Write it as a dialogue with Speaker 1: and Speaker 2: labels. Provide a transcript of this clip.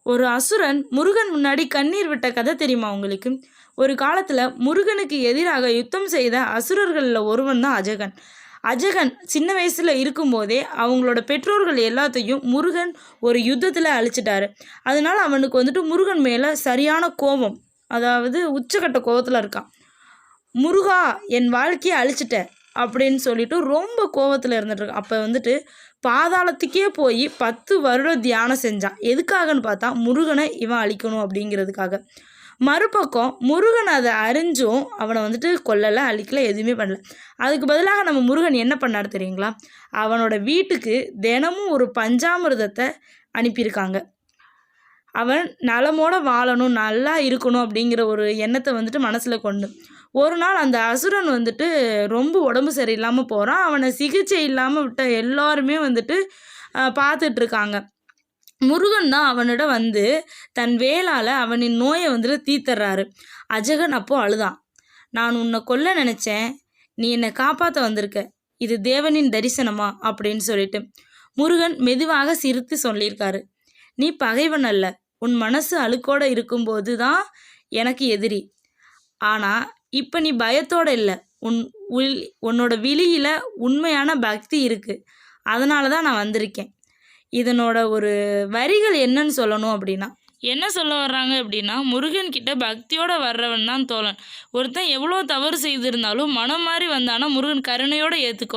Speaker 1: ஒரு அசுரன் முருகன் முன்னாடி கண்ணீர் விட்ட கதை தெரியுமா உங்களுக்கு? ஒரு காலத்தில் முருகனுக்கு எதிராக யுத்தம் செய்த அசுரர்களில் ஒருவன் தான் அஜகன். அஜகன் சின்ன வயசில் இருக்கும்போதே அவங்களோட பெற்றோர்கள் எல்லாத்தையும் முருகன் ஒரு யுத்தத்தில் அழிச்சிட்டாரு. அதனால் அவனுக்கு வந்துட்டு முருகன் மேலே சரியான கோபம், அதாவது உச்சக்கட்ட கோபத்தில் இருக்கான். முருகா, என் வாழ்க்கையை அழிச்சிட்ட அப்படின்னு சொல்லிட்டு ரொம்ப கோவத்தில் இருந்துட்டு அப்போ வந்துட்டு பாதாளத்துக்கே போய் 10 வருடம் தியானம் செஞ்சான். எதுக்காகன்னு பார்த்தா முருகனை இவன் அழிக்கணும் அப்படிங்கிறதுக்காக. மறுபக்கம் முருகன் அதை அறிஞ்சும் அவனை வந்துட்டு கொல்லலை, அழிக்கலை, எதுவுமே பண்ணல. அதுக்கு பதிலாக நம்ம முருகன் என்ன பண்ணார் தெரியுங்களா? அவனோட வீட்டுக்கு தினமும் ஒரு பஞ்சாமிர்தத்தை அனுப்பியிருக்காங்க. அவன் நலமோட வாழணும், நல்லா இருக்கணும் அப்படிங்கிற ஒரு எண்ணத்தை வந்துட்டு மனசில் கொண்டு ஒரு நாள் அந்த அசுரன் வந்துட்டு ரொம்ப உடம்பு சரியில்லாமல் போகிறான். அவனை சிகிச்சை இல்லாமல் விட்ட எல்லாருமே வந்துட்டு பார்த்துட்ருக்காங்க. முருகன் தான் அவனிடம் வந்து தன் வேளால் அவனின் நோயை வந்துட்டு தீர்த்துறாரு. அஜகன் அப்போது அழுதான். நான் உன்னை கொல்ல நினச்சேன், நீ என்னை காப்பாற்ற வந்திருக்க, இது தேவனின் தரிசனமா அப்படின்னு சொல்லிட்டு முருகன் மெதுவாக சிரித்து சொல்லியிருக்காரு. நீ பகைவன் அல்ல, உன் மனசு அழுக்கோடு இருக்கும்போது தான் எனக்கு எதிரி. ஆனால் இப்போ நீ பயத்தோடு இல்லை, உன்னோட விழியில் உண்மையான பக்தி இருக்குது. அதனால தான் நான் வந்திருக்கேன். இதனோட ஒரு வரிகள் என்னன்னு சொல்லணும் அப்படின்னா, என்ன சொல்ல வர்றாங்க அப்படின்னா, முருகன் கிட்ட பக்தியோடு வர்றவன் தான் தோழன். ஒருத்தன் எவ்வளோ தவறு செய்திருந்தாலும் மனம் மாறி வந்தானா முருகன் கருணையோடு ஏற்றுக்குவார்.